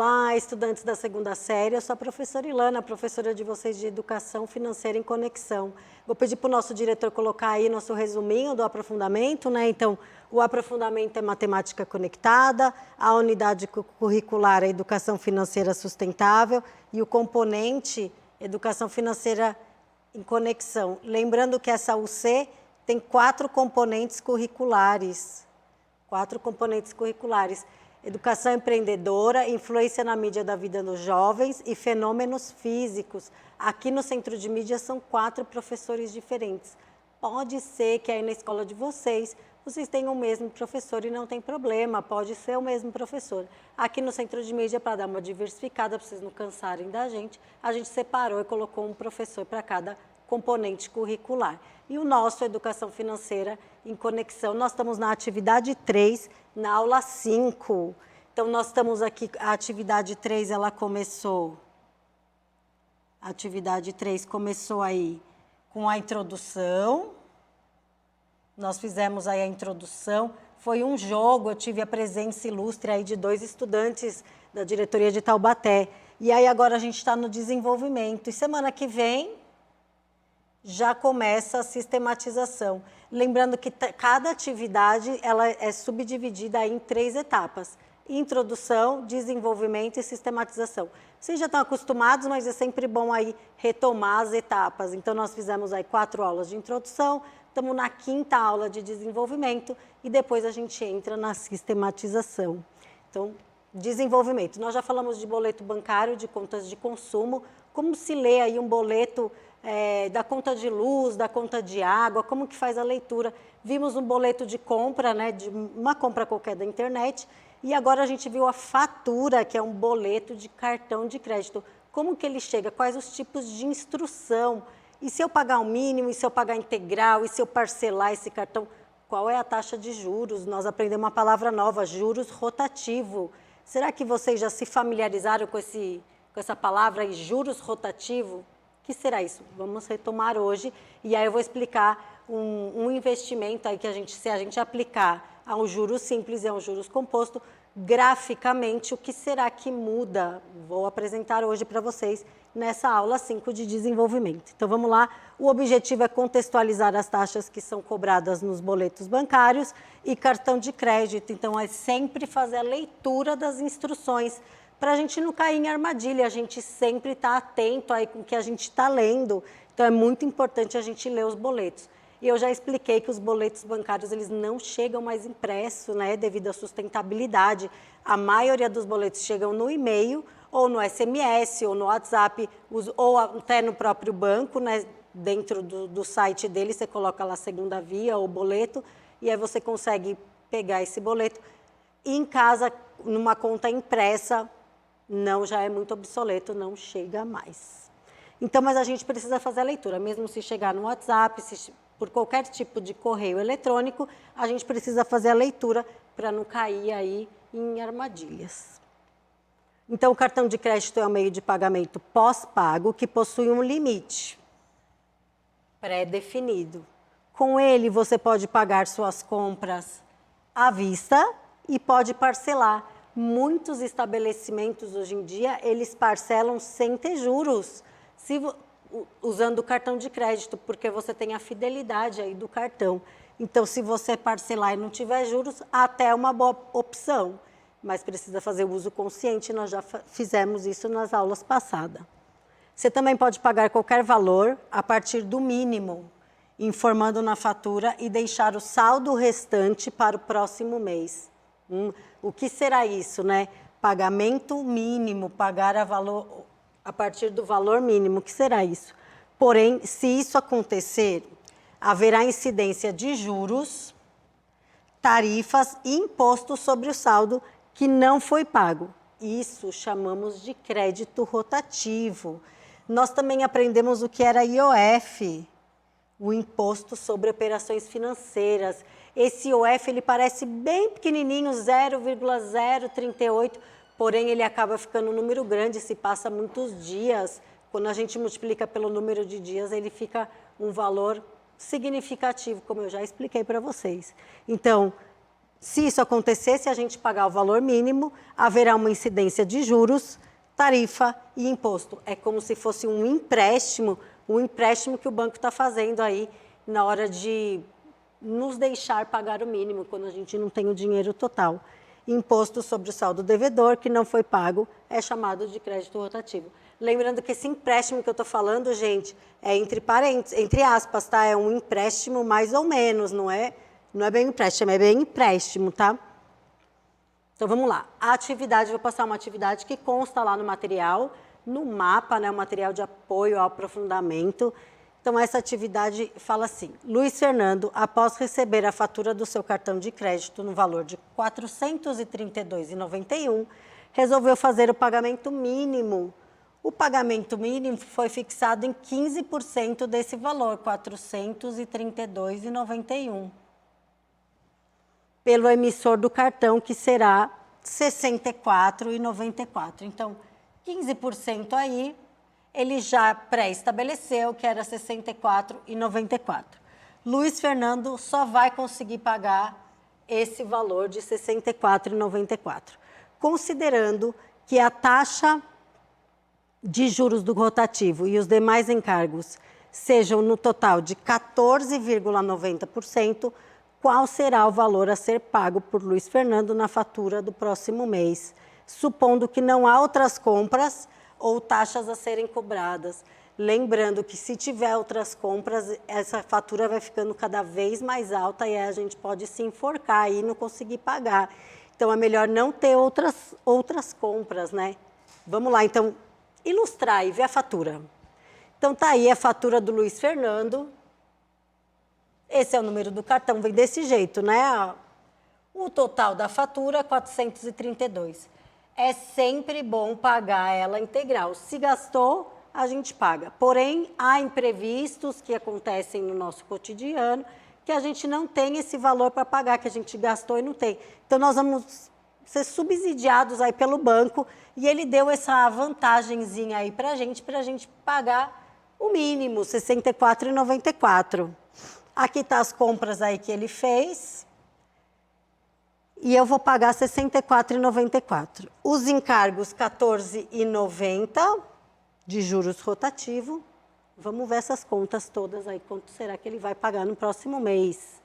Olá, estudantes da segunda série, eu sou a professora Ilana, professora de vocês de Educação Financeira em Conexão. Vou pedir para o nosso diretor colocar aí nosso resuminho do aprofundamento, né? Então, o aprofundamento é matemática conectada, a unidade curricular é Educação Financeira Sustentável e o componente Educação Financeira em Conexão. Lembrando que essa UC tem 4 componentes curriculares. 4 componentes curriculares. Educação empreendedora, influência na mídia da vida dos jovens e fenômenos físicos. Aqui no Centro de Mídia são 4 professores diferentes. Pode ser que aí na escola de vocês tenham o mesmo professor e não tem problema, pode ser o mesmo professor. Aqui no Centro de Mídia, para dar uma diversificada, para vocês não cansarem da gente, a gente separou e colocou um professor para cada componente curricular. E o nosso Educação Financeira em Conexão, nós estamos na atividade 3, na aula 5. Então, nós estamos aqui, a atividade 3, ela começou, a atividade 3 começou aí com a introdução, nós fizemos aí a introdução, foi um jogo, eu tive a presença ilustre aí de 2 estudantes da diretoria de Taubaté, e aí agora a gente está no desenvolvimento, e semana que vem já começa a sistematização. Lembrando que cada atividade ela é subdividida em 3 etapas. Introdução, desenvolvimento e sistematização. Vocês já estão acostumados, mas é sempre bom aí retomar as etapas. Então, nós fizemos aí 4 aulas de introdução, estamos na 5ª aula de desenvolvimento e depois a gente entra na sistematização. Então, desenvolvimento. Nós já falamos de boleto bancário, de contas de consumo, como se lê aí um boleto da conta de luz, da conta de água, como que faz a leitura. Vimos um boleto de compra, né, de uma compra qualquer da internet, e agora a gente viu a fatura, que é um boleto de cartão de crédito. Como que ele chega? Quais os tipos de instrução? E se eu pagar o mínimo, e se eu pagar integral, e se eu parcelar esse cartão? Qual é a taxa de juros? Nós aprendemos uma palavra nova, juros rotativo. Será que vocês já se familiarizaram com essa palavra aí, juros rotativo? O que será isso? Vamos retomar hoje e aí eu vou explicar um investimento aí que se a gente aplicar a um juros simples e a um juros composto, graficamente, o que será que muda? Vou apresentar hoje para vocês nessa aula 5 de desenvolvimento. Então, vamos lá. O objetivo é contextualizar as taxas que são cobradas nos boletos bancários e cartão de crédito. Então, é sempre fazer a leitura das instruções para a gente não cair em armadilha, a gente sempre está atento aí com o que a gente está lendo. Então, é muito importante a gente ler os boletos. E eu já expliquei que os boletos bancários eles não chegam mais impressos, né, devido à sustentabilidade. A maioria dos boletos chegam no e-mail, ou no SMS, ou no WhatsApp, ou até no próprio banco, né, dentro do site dele, você coloca lá segunda via ou boleto, e aí você consegue pegar esse boleto. E em casa, numa conta impressa, não, já é muito obsoleto, não chega mais. Então, mas a gente precisa fazer a leitura, mesmo se chegar no WhatsApp, por qualquer tipo de correio eletrônico, a gente precisa fazer a leitura para não cair aí em armadilhas. Então, o cartão de crédito é um meio de pagamento pós-pago que possui um limite pré-definido. Com ele, você pode pagar suas compras à vista e pode parcelar. Muitos estabelecimentos, hoje em dia, eles parcelam sem ter juros, usando o cartão de crédito, porque você tem a fidelidade aí do cartão. Então, se você parcelar e não tiver juros, até é uma boa opção, mas precisa fazer o uso consciente, nós já fizemos isso nas aulas passadas. Você também pode pagar qualquer valor a partir do mínimo, informando na fatura e deixar o saldo restante para o próximo mês. O que será isso, né? Pagamento mínimo, pagar a partir do valor mínimo, o que será isso? Porém, se isso acontecer, haverá incidência de juros, tarifas e impostos sobre o saldo que não foi pago. Isso chamamos de crédito rotativo. Nós também aprendemos o que era IOF, o Imposto sobre Operações Financeiras. Esse IOF, ele parece bem pequenininho, 0,038, porém ele acaba ficando um número grande, se passa muitos dias. Quando a gente multiplica pelo número de dias, ele fica um valor significativo, como eu já expliquei para vocês. Então, Se isso acontecer, se a gente pagar o valor mínimo, haverá uma incidência de juros, tarifa e imposto. É como se fosse um empréstimo que o banco está fazendo aí na hora de nos deixar pagar o mínimo, quando a gente não tem o dinheiro total. Imposto sobre o saldo devedor que não foi pago é chamado de crédito rotativo. Lembrando que esse empréstimo que eu estou falando, gente, é entre parênteses, entre aspas, tá? É um empréstimo mais ou menos, não é bem empréstimo, é bem empréstimo, tá? Então, vamos lá. A atividade, vou passar uma atividade que consta lá no material, no mapa, né, o material de apoio ao aprofundamento. Então, essa atividade fala assim: Luiz Fernando, após receber a fatura do seu cartão de crédito no valor de R$ 432,91, resolveu fazer o pagamento mínimo. O pagamento mínimo foi fixado em 15% desse valor, R$ 432,91. Pelo emissor do cartão, que será R$ 64,94. Então, 15% aí, ele já pré-estabeleceu que era R$ 64,94. Luiz Fernando só vai conseguir pagar esse valor de R$ 64,94, considerando que a taxa de juros do rotativo e os demais encargos sejam no total de 14,90%, qual será o valor a ser pago por Luiz Fernando na fatura do próximo mês, supondo que não há outras compras ou taxas a serem cobradas. Lembrando que se tiver outras compras, essa fatura vai ficando cada vez mais alta e aí a gente pode se enforcar e não conseguir pagar. Então, é melhor não ter outras compras, né? Vamos lá, então, ilustrar e ver a fatura. Então, tá aí a fatura do Luiz Fernando. Esse é o número do cartão, vem desse jeito, né? O total da fatura, 432. É sempre bom pagar ela integral. Se gastou, a gente paga. Porém, há imprevistos que acontecem no nosso cotidiano que a gente não tem esse valor para pagar, que a gente gastou e não tem. Então, nós vamos ser subsidiados aí pelo banco e ele deu essa vantagenzinha aí para a gente pagar o mínimo, R$ 64,94. Aqui tá as compras aí que ele fez. E eu vou pagar R$ 64,94. Os encargos, R$ 14,90 de juros rotativo. Vamos ver essas contas todas aí, quanto será que ele vai pagar no próximo mês.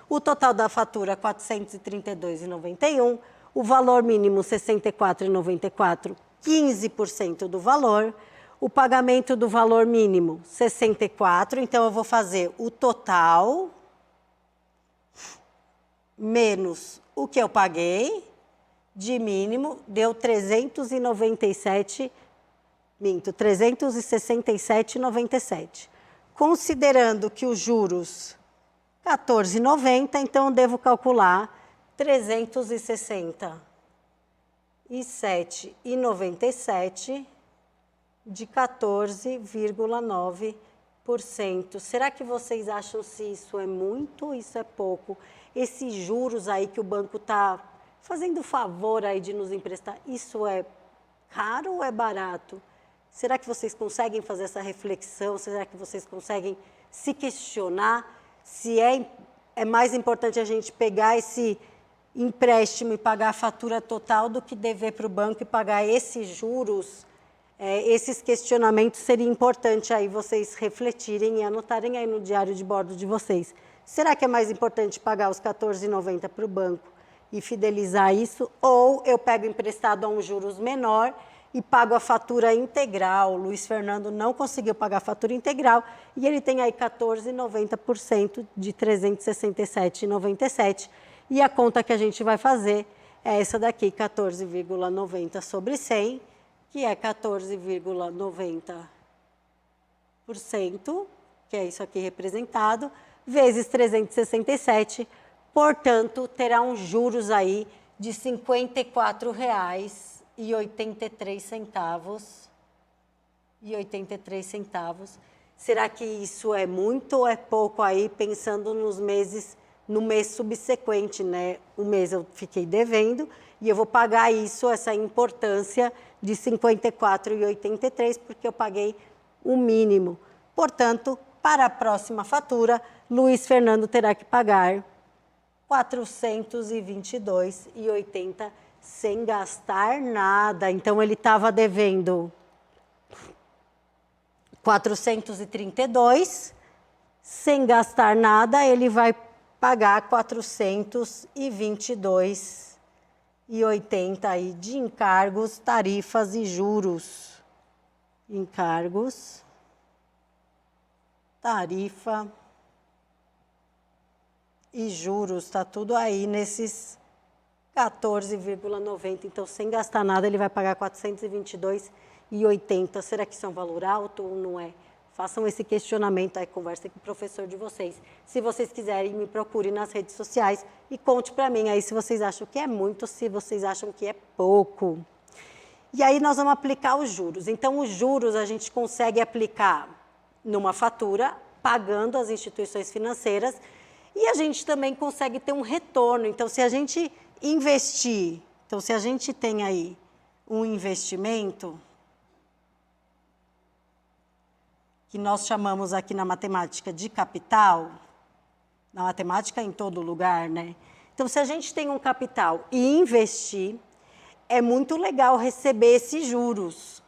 O total da fatura, R$ 432,91. O valor mínimo, R$ 64,94, 15% do valor. O pagamento do valor mínimo, 64. Então, eu vou fazer o total menos o que eu paguei de mínimo, deu 367,97. Considerando que os juros 14,90, então eu devo calcular 367,97 de 14,9%. Será que vocês acham se isso é muito ou isso é pouco? Esses juros aí que o banco está fazendo o favor aí de nos emprestar, isso é caro ou é barato? Será que vocês conseguem fazer essa reflexão? Será que vocês conseguem se questionar se é mais importante a gente pegar esse empréstimo e pagar a fatura total do que dever para o banco e pagar esses juros? Esses questionamentos seria importante aí vocês refletirem e anotarem aí no diário de bordo de vocês. Será que é mais importante pagar os R$ 14,90 para o banco e fidelizar isso? Ou eu pego emprestado a um juros menor e pago a fatura integral? O Luiz Fernando não conseguiu pagar a fatura integral e ele tem aí 14,90% de R$ 367,97. E a conta que a gente vai fazer é essa daqui, 14,90 sobre 100, que é 14,90%, que é isso aqui representado, vezes 367, portanto, terá uns juros aí de R$ 54,83. Será que isso é muito ou é pouco aí, pensando no mês subsequente, né? Um mês eu fiquei devendo e eu vou pagar isso, essa importância de R$ 54,83, porque eu paguei o mínimo. Portanto, para a próxima fatura, Luiz Fernando terá que pagar 422,80 sem gastar nada. Então, ele estava devendo 432, sem gastar nada, ele vai pagar 422,80 aí de encargos, tarifas e juros. Encargos, tarifa e juros, está tudo aí nesses 14,90. Então, sem gastar nada, ele vai pagar 422,80. Será que isso é um valor alto ou não é? Façam esse questionamento aí, conversem com o professor de vocês. Se vocês quiserem, me procurem nas redes sociais e conte para mim aí se vocês acham que é muito, se vocês acham que é pouco. E aí nós vamos aplicar os juros. Então, os juros a gente consegue aplicar numa fatura, pagando as instituições financeiras, e a gente também consegue ter um retorno. Então, se a gente investir, então se a gente tem aí um investimento, que nós chamamos aqui na matemática de capital, na matemática em todo lugar, né? Então, se a gente tem um capital e investir, é muito legal receber esses juros,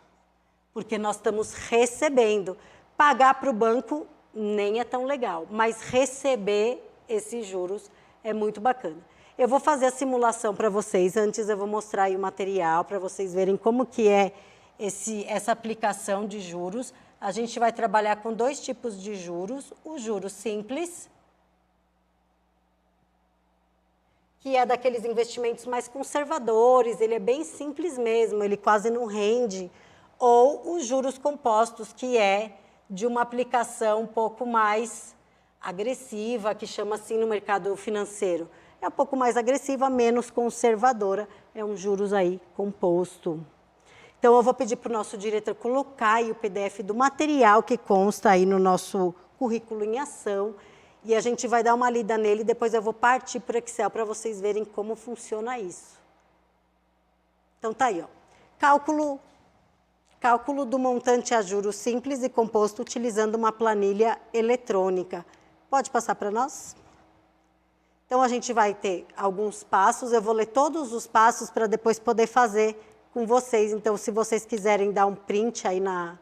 porque nós estamos recebendo. Pagar para o banco nem é tão legal, mas receber esses juros é muito bacana. Eu vou fazer a simulação para vocês, antes eu vou mostrar aí o material para vocês verem como que é essa aplicação de juros. A gente vai trabalhar com dois tipos de juros, o juro simples, que é daqueles investimentos mais conservadores, ele é bem simples mesmo, ele quase não rende, ou os juros compostos, que é de uma aplicação um pouco mais agressiva, que chama assim no mercado financeiro. É um pouco mais agressiva, menos conservadora, é um juros aí composto. Então, eu vou pedir para o nosso diretor colocar aí o PDF do material que consta aí no nosso currículo em ação, e a gente vai dar uma lida nele, depois eu vou partir para o Excel para vocês verem como funciona isso. Então, tá aí, ó. Cálculo do montante a juros simples e composto utilizando uma planilha eletrônica. Pode passar para nós? Então, a gente vai ter alguns passos, eu vou ler todos os passos para depois poder fazer com vocês. Então, se vocês quiserem dar um print aí na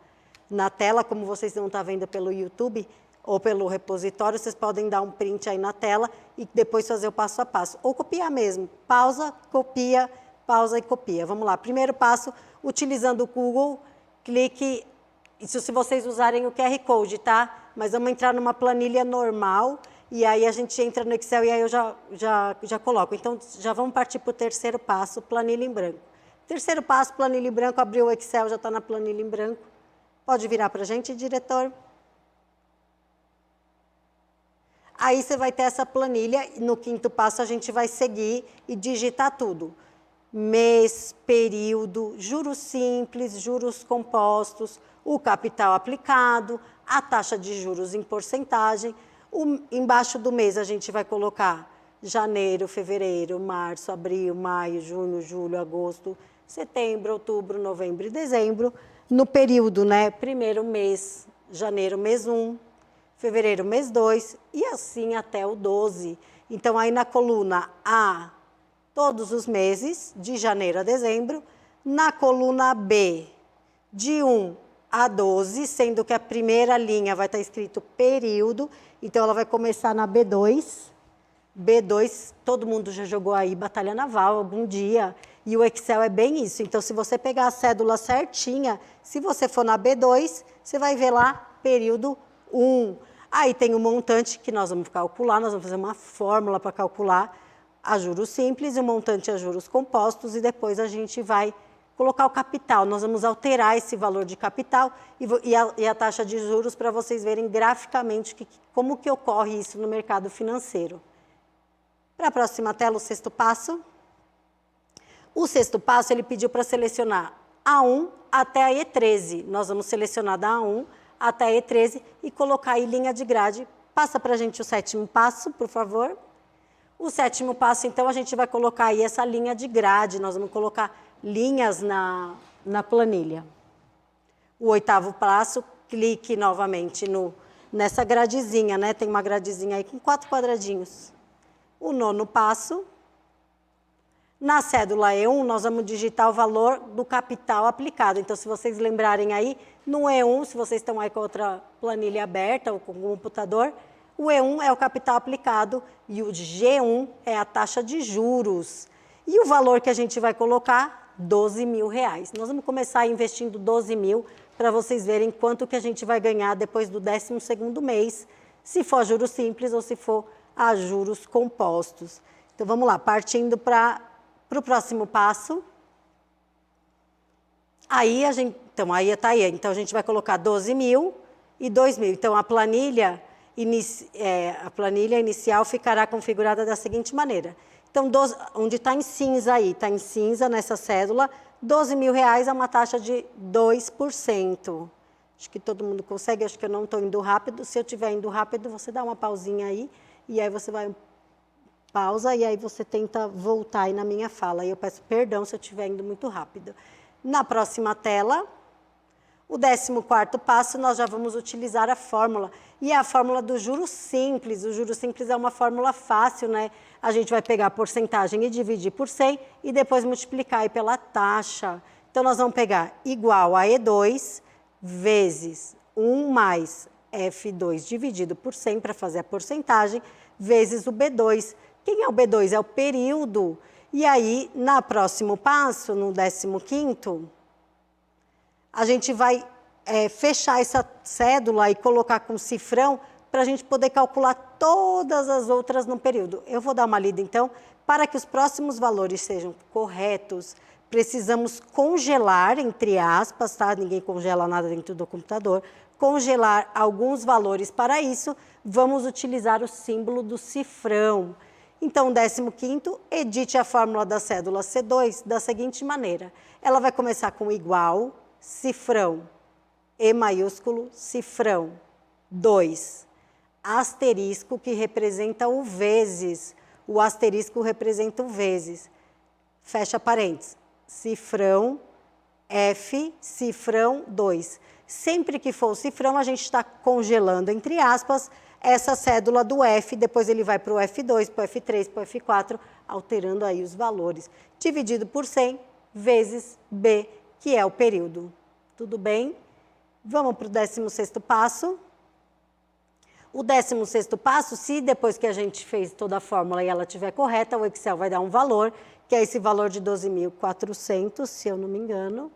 tela, como vocês não estão vendo pelo YouTube ou pelo repositório, vocês podem dar um print aí na tela e depois fazer o passo a passo. Ou copiar mesmo. Pausa e copia. Vamos lá. Primeiro passo, utilizando o Google, clique, isso se vocês usarem o QR Code, tá? Mas vamos entrar numa planilha normal e aí a gente entra no Excel e aí eu já coloco. Então, já vamos partir para o terceiro passo, planilha em branco. Terceiro passo, planilha em branco, abriu o Excel, já está na planilha em branco. Pode virar para a gente, diretor? Aí você vai ter essa planilha, e no quinto passo a gente vai seguir e digitar tudo. Mês, período, juros simples, juros compostos, o capital aplicado, a taxa de juros em porcentagem. Embaixo do mês a gente vai colocar janeiro, fevereiro, março, abril, maio, junho, julho, agosto, setembro, outubro, novembro e dezembro. No período, né? Primeiro mês, janeiro, mês 1, fevereiro, mês 2 e assim até o 12. Então, aí na coluna A, todos os meses, de janeiro a dezembro. Na coluna B, de 1 a 12, sendo que a primeira linha vai estar escrito período. Então, ela vai começar na B2. B2, todo mundo já jogou aí Batalha Naval algum dia, e o Excel é bem isso. Então, se você pegar a cédula certinha, se você for na B2, você vai ver lá período 1. Aí tem o montante que nós vamos calcular, nós vamos fazer uma fórmula para calcular a juros simples e o montante a juros compostos, e depois a gente vai colocar o capital. Nós vamos alterar esse valor de capital e a taxa de juros para vocês verem graficamente como que ocorre isso no mercado financeiro. Para a próxima tela, o sexto passo. O sexto passo, ele pediu para selecionar A1 até a E13. Nós vamos selecionar da A1 até a E13 e colocar aí linha de grade. Passa para a gente o sétimo passo, por favor. O sétimo passo, então, a gente vai colocar aí essa linha de grade. Nós vamos colocar linhas na planilha. O oitavo passo, clique novamente nessa gradezinha, né? Tem uma gradezinha aí com 4 quadradinhos. O 9º passo, na cédula E1, nós vamos digitar o valor do capital aplicado. Então, se vocês lembrarem aí, no E1, se vocês estão aí com outra planilha aberta ou com o computador, o E1 é o capital aplicado e o G1 é a taxa de juros. E o valor que a gente vai colocar, R$12.000. Nós vamos começar investindo 12 mil para vocês verem quanto que a gente vai ganhar depois do 12º mês, se for juros simples ou se for a juros compostos. Então, vamos lá, partindo para o próximo passo. Aí a gente, então a gente vai colocar 12 mil e 2 mil. Então, a planilha inicial ficará configurada da seguinte maneira. Então, onde está em cinza aí, está em cinza nessa cédula, R$12.000 é uma taxa de 2%. Acho que todo mundo consegue, acho que eu não estou indo rápido. Se eu estiver indo rápido, você dá uma pausinha aí, e aí você vai pausa, e aí você tenta voltar aí na minha fala. E eu peço perdão se eu estiver indo muito rápido. Na próxima tela, o 14º passo, nós já vamos utilizar a fórmula. E é a fórmula do juros simples. O juros simples é uma fórmula fácil, né? A gente vai pegar a porcentagem e dividir por 100 e depois multiplicar aí pela taxa. Então, nós vamos pegar igual a E2 vezes 1 mais F2 dividido por 100 para fazer a porcentagem, vezes o B2. Quem é o B2? É o período. E aí, no próximo passo, no 15º, a gente vai fechar essa cédula e colocar com cifrão para a gente poder calcular todas as outras no período. Eu vou dar uma lida, então. Para que os próximos valores sejam corretos, precisamos congelar, entre aspas, tá? Ninguém congela nada dentro do computador. Congelar alguns valores. Para isso, vamos utilizar o símbolo do cifrão. Então, 15º, edite a fórmula da cédula C2 da seguinte maneira. Ela vai começar com igual, cifrão, E maiúsculo, cifrão, 2. Asterisco, que representa o vezes. O asterisco representa o vezes. Fecha parênteses. Cifrão, F, cifrão, 2. Sempre que for o cifrão, a gente está congelando, entre aspas, essa cédula do F, depois ele vai para o F2, para o F3, para o F4, alterando aí os valores. Dividido por 100 vezes B, que é o período. Tudo bem? Vamos para o 16º passo. O 16º passo, se depois que a gente fez toda a fórmula e ela estiver correta, o Excel vai dar um valor, que é esse valor de 12.400, se eu não me engano,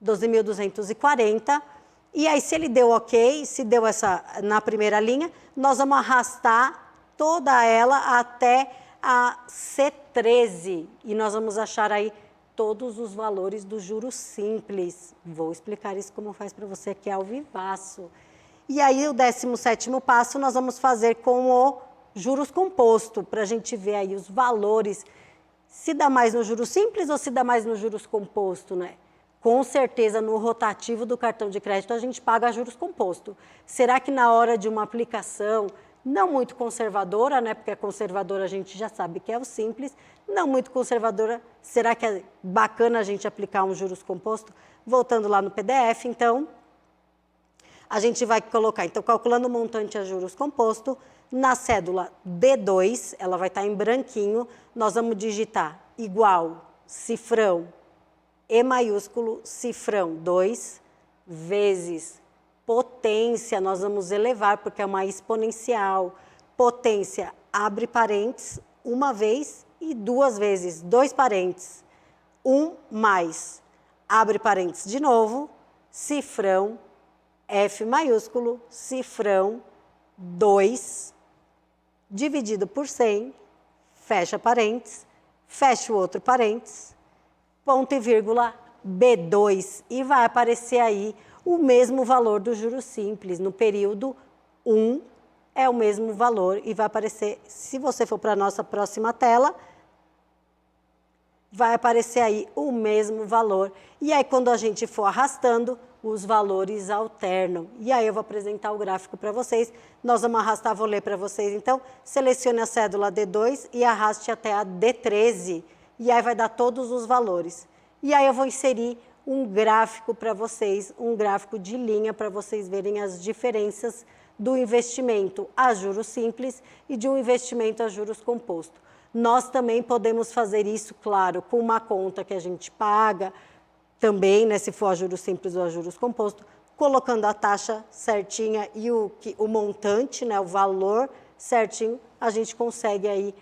12.240. E aí, se ele deu ok, se deu essa na primeira linha, nós vamos arrastar toda ela até a C13. E nós vamos achar aí todos os valores do juros simples. Vou explicar isso como faz para você aqui ao vivaço. E aí, o 17º passo, nós vamos fazer com o juros composto, para a gente ver aí os valores, se dá mais no juros simples ou se dá mais no juros composto, né? Com certeza, no rotativo do cartão de crédito, a gente paga juros composto. Será que na hora de uma aplicação, não muito conservadora, né? Porque a conservadora a gente já sabe que é o simples, não muito conservadora, será que é bacana a gente aplicar um juros composto? Voltando lá no PDF, então, a gente vai colocar, então, calculando o montante a juros composto, na cédula D2, ela vai estar em branquinho, nós vamos digitar igual, cifrão, E maiúsculo, cifrão, 2, vezes potência, nós vamos elevar, porque é uma exponencial. Potência, abre parênteses, uma vez e 2 vezes, 2 parênteses. 1 mais, abre parênteses de novo, cifrão, F maiúsculo, cifrão, 2, dividido por 100, fecha parênteses, fecha o outro parênteses, ponto e vírgula, B2, e vai aparecer aí o mesmo valor do juros simples. No período 1 é o mesmo valor e vai aparecer, se você for para a nossa próxima tela, vai aparecer aí o mesmo valor. E aí, quando a gente for arrastando, os valores alternam. E aí eu vou apresentar o gráfico para vocês. Nós vamos arrastar, vou ler para vocês. Então, selecione a cédula D2 e arraste até a D13. E aí vai dar todos os valores. E aí eu vou inserir um gráfico para vocês, um gráfico de linha para vocês verem as diferenças do investimento a juros simples e de um investimento a juros composto. Nós também podemos fazer isso, claro, com uma conta que a gente paga, também, né, se for a juros simples ou a juros composto, colocando a taxa certinha e o montante, né, o valor certinho, a gente consegue aí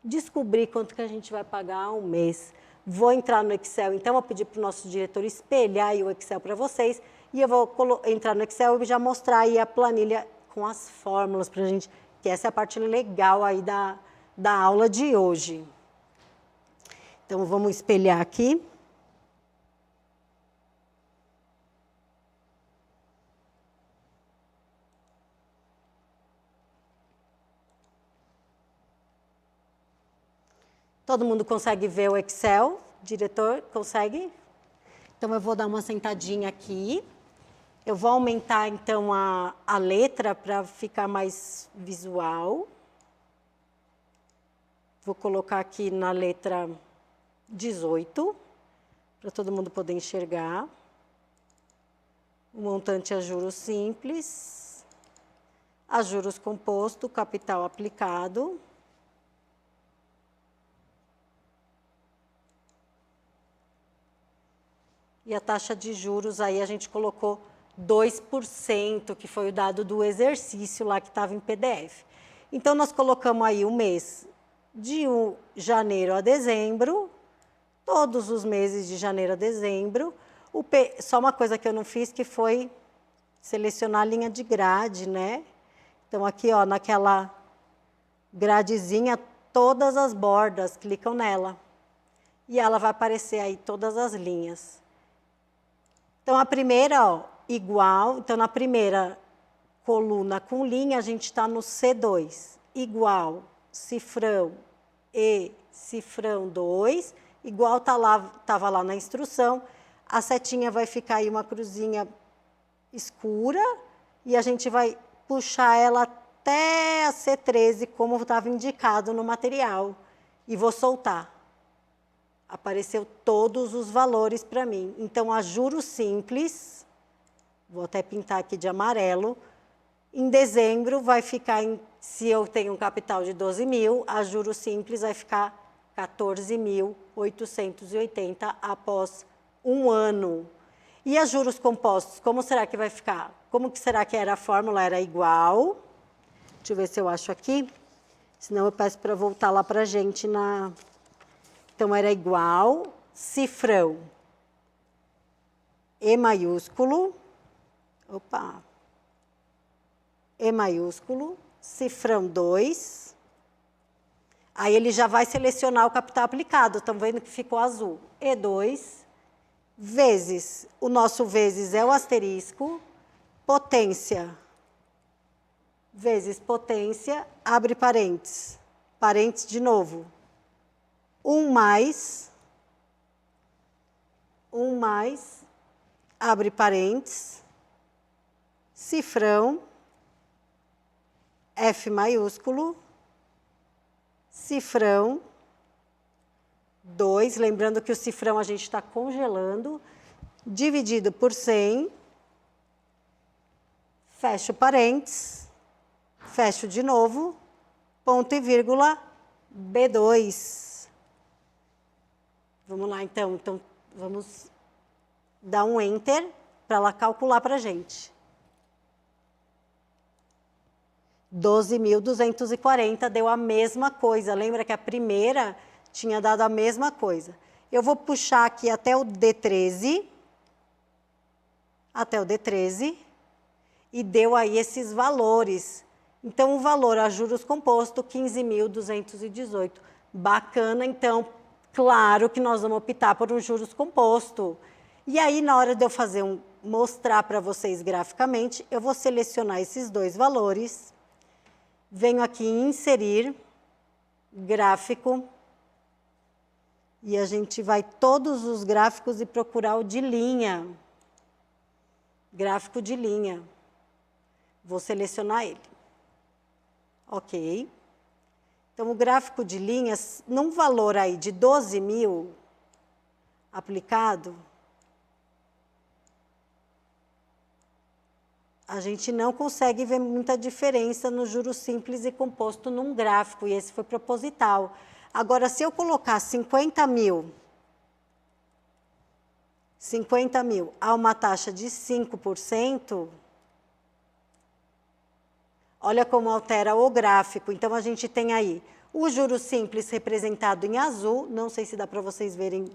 descobrir quanto que a gente vai pagar ao mês. Vou entrar no Excel, então vou pedir para o nosso diretor espelhar aí o Excel para vocês e eu vou entrar no Excel e já mostrar aí a planilha com as fórmulas para a gente, que essa é a parte legal aí da aula de hoje. Então, vamos espelhar aqui. Todo mundo consegue ver o Excel? Diretor, consegue? Então, eu vou dar uma sentadinha aqui. Eu vou aumentar, então, a letra para ficar mais visual. Vou colocar aqui na letra 18, para todo mundo poder enxergar. O montante a juros simples, a juros composto, capital aplicado. E a taxa de juros aí a gente colocou 2%, que foi o dado do exercício lá que estava em PDF. Então, nós colocamos aí o mês de janeiro a dezembro, todos os meses de janeiro a dezembro. Só uma coisa que eu não fiz, que foi selecionar a linha de grade, né? Então, aqui, ó, naquela gradezinha, todas as bordas, clicam nela. E ela vai aparecer aí todas as linhas. Então, a primeira, ó, igual. Então, na primeira coluna com linha, a gente está no C2. Igual, cifrão e cifrão 2. Igual estava lá na instrução. A setinha vai ficar aí uma cruzinha escura. E a gente vai puxar ela até a C13, como estava indicado no material. E vou soltar. Apareceu todos os valores para mim. Então, a juros simples, vou até pintar aqui de amarelo, em dezembro vai ficar, se eu tenho um capital de 12 mil, a juros simples vai ficar 14.880 após um ano. E a juros compostos, como será que vai ficar? Como que será que era a fórmula? Era igual. Deixa eu ver se eu acho aqui. Senão eu peço para voltar lá para a gente na... Então, era igual, cifrão, E maiúsculo, E maiúsculo, cifrão 2, aí ele já vai selecionar o capital aplicado, estão vendo que ficou azul, E2, vezes, o nosso vezes é o asterisco, potência, vezes potência, abre parênteses, parênteses de novo, 1 mais, abre parênteses, cifrão, F maiúsculo, cifrão, 2, lembrando que o cifrão a gente está congelando, dividido por 100, fecho parênteses, fecho de novo, ponto e vírgula, B2. Vamos lá, então. Então, vamos dar um Enter para ela calcular para a gente. 12.240 deu a mesma coisa. Lembra que a primeira tinha dado a mesma coisa. Eu vou puxar aqui até o D13. Até o D13. E deu aí esses valores. Então, o valor a juros composto, 15.218. Bacana, então... Claro que nós vamos optar por um juros composto. E aí, na hora de eu fazer mostrar para vocês graficamente, eu vou selecionar esses dois valores. Venho aqui em inserir, gráfico. E a gente vai todos os gráficos e procurar o de linha. Gráfico de linha. Vou selecionar ele. Ok. Então, o gráfico de linhas, num valor aí de 12 mil aplicado, a gente não consegue ver muita diferença no juros simples e composto num gráfico, e esse foi proposital. Agora, se eu colocar 50 mil a uma taxa de 5%, olha como altera o gráfico. Então, a gente tem aí o juros simples representado em azul, não sei se dá para vocês verem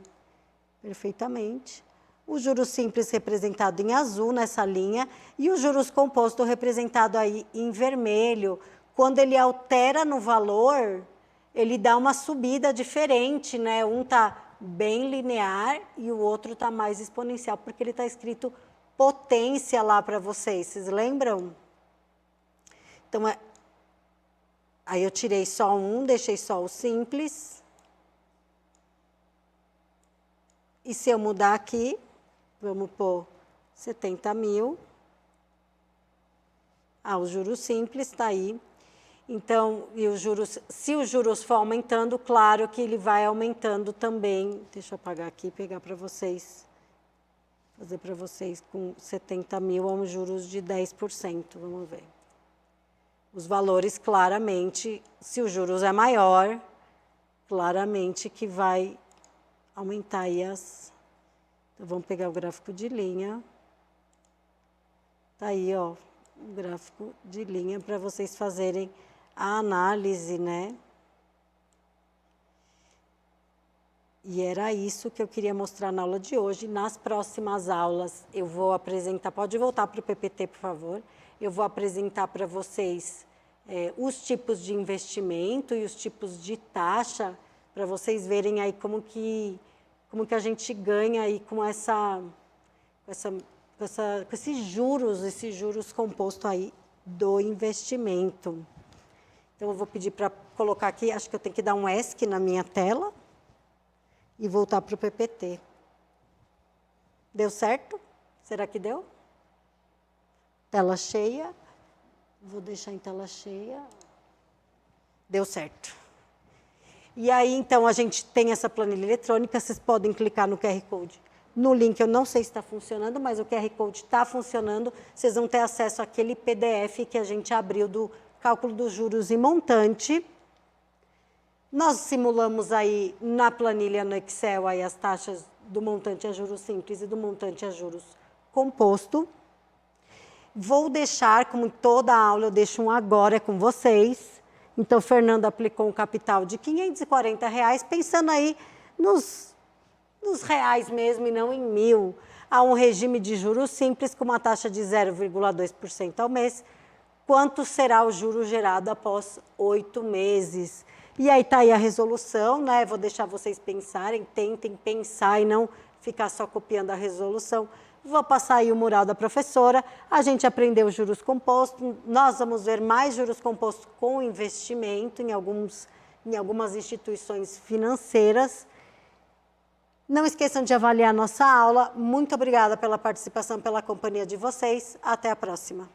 perfeitamente. O juros simples representado em azul nessa linha e o juros composto representado aí em vermelho. Quando ele altera no valor, ele dá uma subida diferente, né? Um está bem linear e o outro está mais exponencial, porque ele está escrito potência lá para vocês lembram? Então, aí eu tirei só um, deixei só o simples. E se eu mudar aqui, vamos pôr 70 mil. O juros simples está aí. Então, e os juros, se os juros for aumentando, claro que ele vai aumentando também. Deixa eu apagar aqui e pegar para vocês. Fazer para vocês com 70 mil a um juros de 10%. Vamos ver. Os valores, claramente, se o juros é maior, claramente que vai aumentar aí as... Então, vamos pegar o gráfico de linha. Tá aí, ó, o gráfico de linha para vocês fazerem a análise, né? E era isso que eu queria mostrar na aula de hoje. Nas próximas aulas, eu vou apresentar... Pode voltar para o PPT, por favor. Eu vou apresentar para vocês os tipos de investimento e os tipos de taxa, para vocês verem aí como que a gente ganha aí com esses juros compostos aí do investimento. Então, eu vou pedir para colocar aqui, acho que eu tenho que dar um ESC na minha tela e voltar para o PPT. Deu certo? Será que deu? Tela cheia. Vou deixar em tela cheia. Deu certo. E aí, então, a gente tem essa planilha eletrônica, vocês podem clicar no QR Code. No link, eu não sei se está funcionando, mas o QR Code está funcionando. Vocês vão ter acesso àquele PDF que a gente abriu do cálculo dos juros e montante. Nós simulamos aí na planilha no Excel aí as taxas do montante a juros simples e do montante a juros composto. Vou deixar, como em toda aula, eu deixo um agora com vocês. Então, Fernando aplicou um capital de R$ 540, pensando aí nos reais mesmo e não em 1.000. Há um regime de juros simples com uma taxa de 0,2% ao mês. Quanto será o juro gerado após 8 meses? E aí está aí a resolução, né? Vou deixar vocês pensarem, tentem pensar e não ficar só copiando a resolução. Vou passar aí o mural da professora. A gente aprendeu juros compostos. Nós vamos ver mais juros compostos com investimento em algumas instituições financeiras. Não esqueçam de avaliar a nossa aula. Muito obrigada pela participação, pela companhia de vocês. Até a próxima.